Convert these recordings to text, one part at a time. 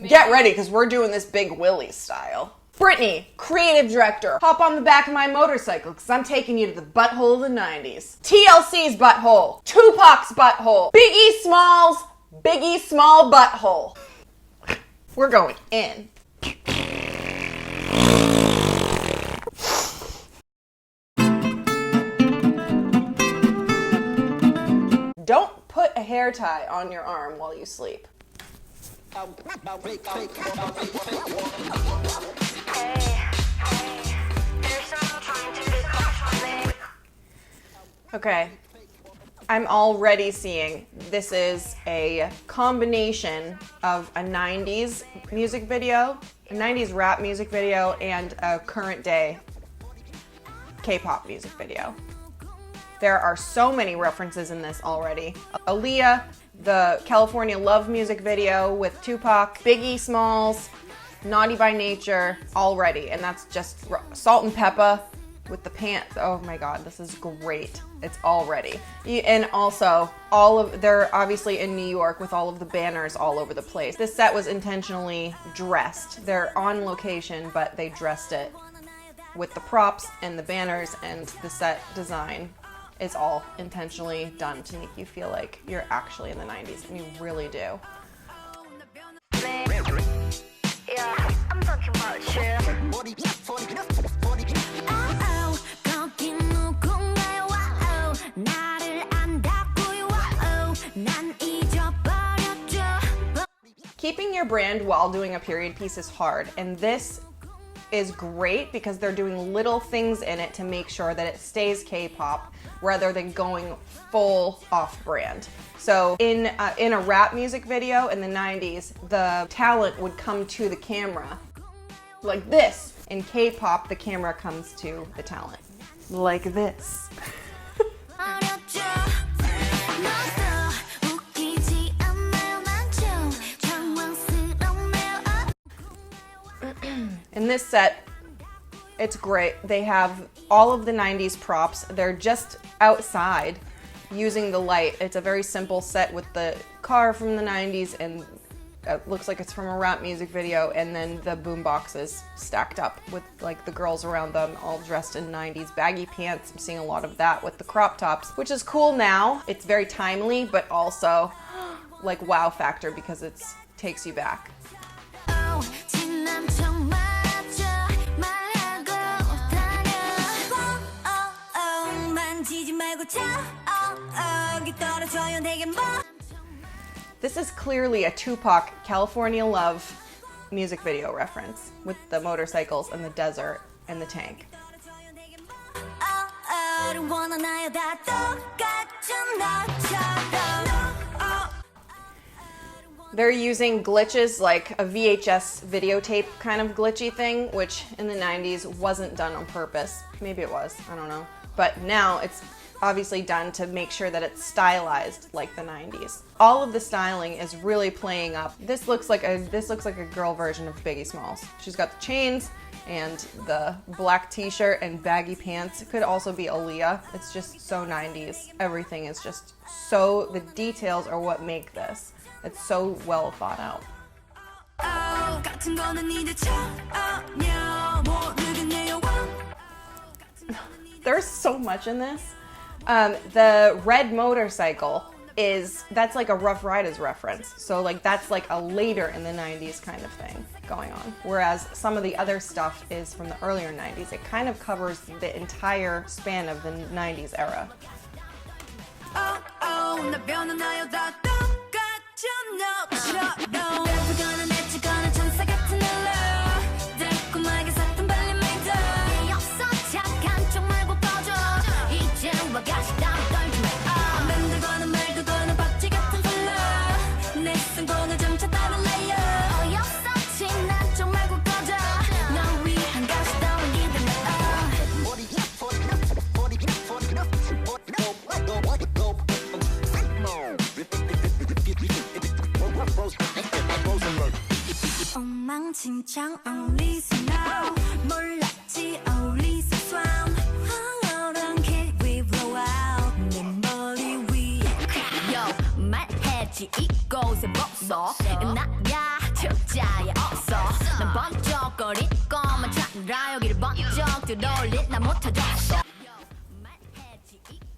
Get ready, because we're doing this Big Willie style. Brittany, creative director, hop on the back of my motorcycle, because I'm taking you to the butthole of the 90s. TLC's butthole, Tupac's butthole, Biggie Small butthole. We're going in. Don't put a hair tie on your arm while you sleep. Okay, I'm already seeing this is a combination of a 90s music video, a 90s rap music video, and a current day K-pop music video. There are so many references in this already. I-DLE, the California Love music video with Tupac, Biggie Smalls, Naughty by Nature, already. And that's just Salt and Pepper with the pants. Oh my God, this is great. It's already. And also, they're obviously in New York with all of the banners all over the place. This set was intentionally dressed. They're on location, but they dressed it with the props and the banners, and the set design is all intentionally done to make you feel like you're actually in the 90s, and you really do. Keeping your brand while doing a period piece is hard, and this is great because they're doing little things in it to make sure that it stays K-pop rather than going full off-brand. So in a rap music video in the 90s, the talent would come to the camera like this. In K-pop, the camera comes to the talent like this. In this set, it's great. They have all of the 90s props. They're just outside using the light. It's a very simple set with the car from the 90s, and it looks like it's from a rap music video, and then the boom boxes stacked up with like the girls around them all dressed in 90s baggy pants. I'm seeing a lot of that with the crop tops, which is cool now. It's very timely, but also like wow factor because it takes you back. This is clearly a Tupac California Love music video reference with the motorcycles and the desert and the tank. They're using glitches like a VHS videotape kind of glitchy thing, which in the 90s wasn't done on purpose. Maybe it was, I don't know. But now it's obviously done to make sure that it's stylized like the 90s. All of the styling is really playing up. This looks like a girl version of Biggie Smalls. She's got the chains and the black t-shirt and baggy pants. It could also be I-DLE. It's just so 90s. Everything is just so, the details are what make this. It's so well thought out. There's so much in this. The red motorcycle that's like a Rough Riders reference. So like that's like a later in the 90s kind of thing going on. Whereas some of the other stuff is from the earlier 90s. It kind of covers the entire span of the 90s era.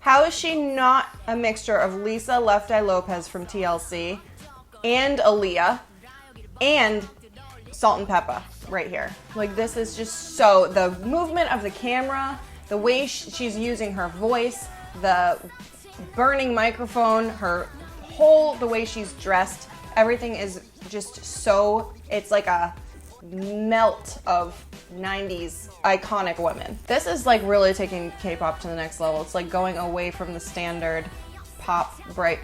How is she not a mixture of Lisa Left Eye Lopez from TLC and Aaliyah and Salt and Peppa right here? Like, this is just so, the movement of the camera, the way she's using her voice, the burning microphone, her whole, the way she's dressed, everything is just so, it's like a melt of 90s iconic women. This is like really taking K-pop to the next level. It's like going away from the standard pop bright.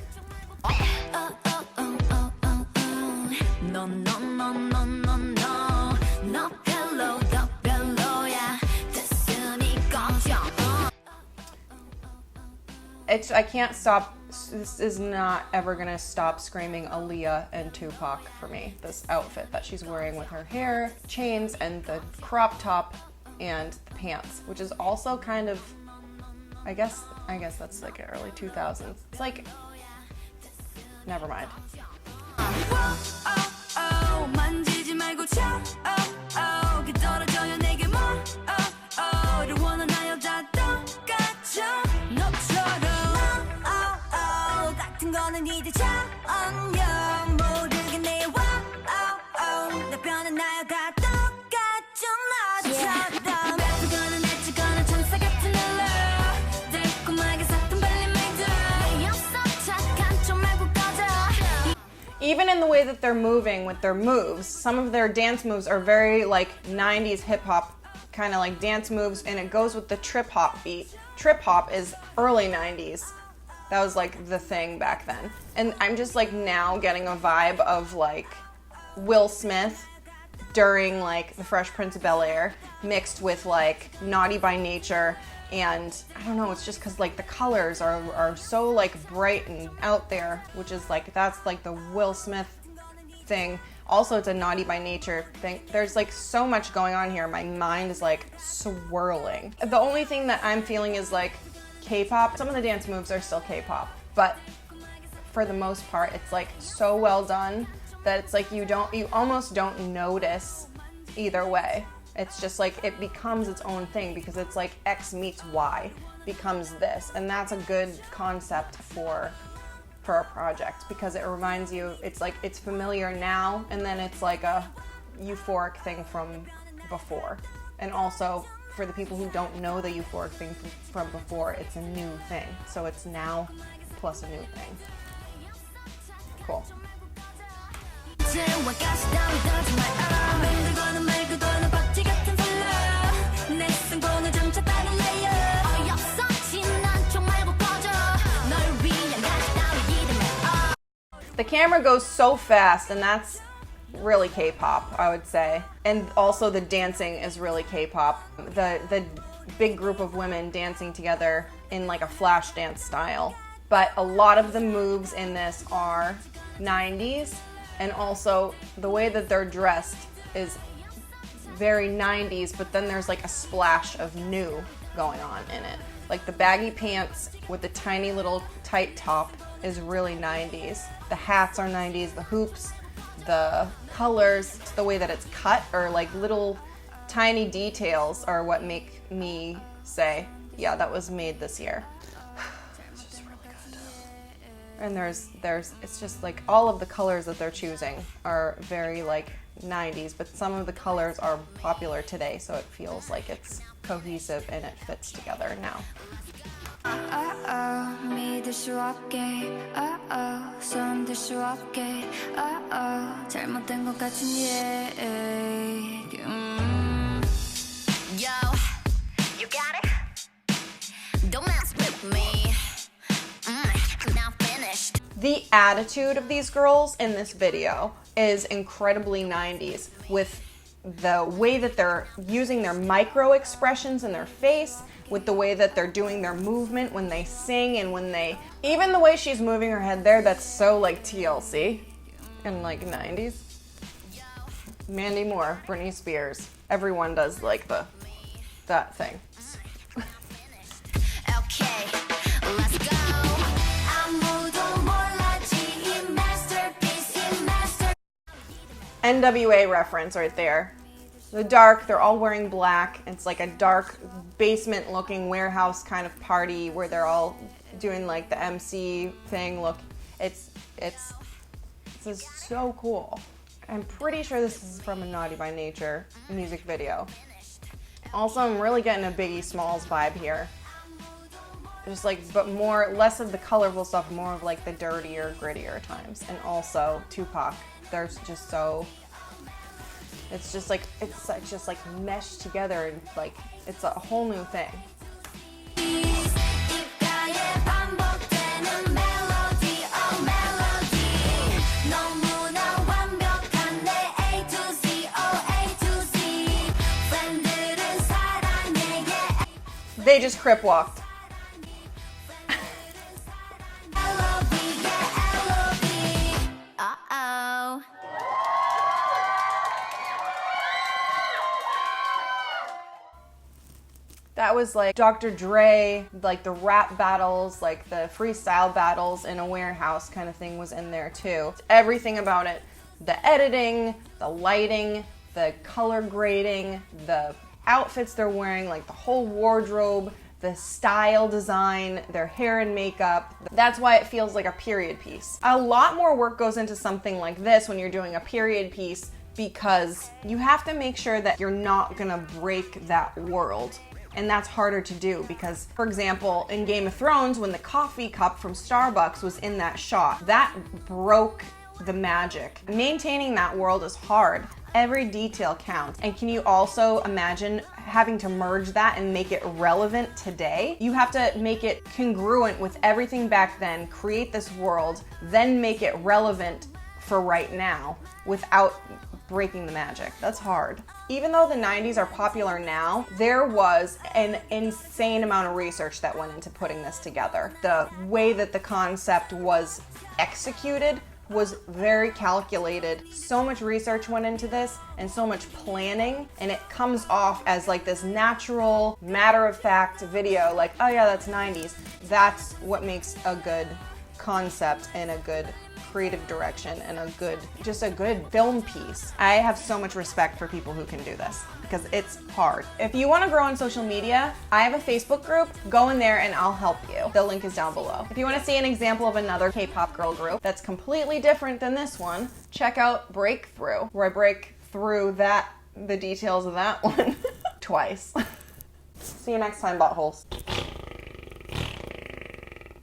I can't stop, this is not ever gonna stop screaming Aaliyah and Tupac for me. This outfit that she's wearing with her hair, chains, and the crop top and the pants, which is also kind of, I guess that's like early 2000s. It's like, never mind. Even in the way that they're moving with their moves, some of their dance moves are very like 90s hip hop kind of like dance moves, and it goes with the trip hop beat. Trip hop is early 90s. That was like the thing back then. And I'm just like now getting a vibe of like Will Smith during like The Fresh Prince of Bel-Air mixed with like Naughty by Nature. And I don't know, it's just because like the colors are so like bright and out there, which is like, that's like the Will Smith thing. Also, it's a Naughty by Nature thing. There's like so much going on here. My mind is like swirling. The only thing that I'm feeling is like K-pop. Some of the dance moves are still K-pop, but for the most part, it's like so well done that it's like you almost don't notice either way. It's just like it becomes its own thing because it's like X meets Y becomes this, and that's a good concept for a project because it reminds you, it's like it's familiar now and then it's like a euphoric thing from before. And also for the people who don't know the euphoric thing from before, it's a new thing. So it's now plus a new thing. Cool. The camera goes so fast, and that's really K-pop, I would say. And also the dancing is really K-pop. The big group of women dancing together in like a flash dance style. But a lot of the moves in this are 90s, and also the way that they're dressed is very 90s, but then there's like a splash of new going on in it. Like the baggy pants with the tiny little tight top is really 90s. The hats are 90s, the hoops, the colors, the way that it's cut, or like little tiny details are what make me say, yeah, that was made this year. It's just really good. And it's just like all of the colors that they're choosing are very like 90s, but some of the colors are popular today, so it feels like it's cohesive and it fits together now. 믿을 수 없게 손들 수 없게 잘못된 것 같은 얘기 Yo, you got it? Don't mess with me Now finished. The attitude of these girls in this video is incredibly 90s, with the way that they're using their micro expressions in their face, with the way that they're doing their movement when they sing, and when they, even the way she's moving her head there, that's so like TLC in like 90s. Mandy Moore, Britney Spears, everyone does like that thing. Okay, let's go. NWA reference right there. The dark, they're all wearing black. It's like a dark basement looking warehouse kind of party where they're all doing like the MC thing. Look, this is so cool. I'm pretty sure this is from a Naughty by Nature music video. Also, I'm really getting a Biggie Smalls vibe here. Just like, but less of the colorful stuff, more of like the dirtier, grittier times. And also Tupac. There's just so, it's just like meshed together and like, it's a whole new thing. They just crip walked. Uh-oh. That was like Dr. Dre, like the rap battles, like the freestyle battles in a warehouse kind of thing was in there too. Everything about it, the editing, the lighting, the color grading, the outfits they're wearing, like the whole wardrobe, the style design, their hair and makeup. That's why it feels like a period piece. A lot more work goes into something like this when you're doing a period piece because you have to make sure that you're not gonna break that world. And that's harder to do because, for example, in Game of Thrones, when the coffee cup from Starbucks was in that shot, that broke the magic. Maintaining that world is hard. Every detail counts. And can you also imagine having to merge that and make it relevant today? You have to make it congruent with everything back then, create this world, then make it relevant for right now without breaking the magic. That's hard. Even though the 90s are popular now, there was an insane amount of research that went into putting this together. The way that the concept was executed was very calculated. So much research went into this and so much planning, and it comes off as like this natural, matter-of-fact video, like, oh yeah, that's 90s. That's what makes a good concept and a good creative direction and just a good film piece. I have so much respect for people who can do this because it's hard. If you want to grow on social media, I have a Facebook group. Go in there and I'll help you. The link is down below. If you want to see an example of another K-pop girl group that's completely different than this one, check out Breakthrough, where I break through the details of that one twice. See you next time, buttholes.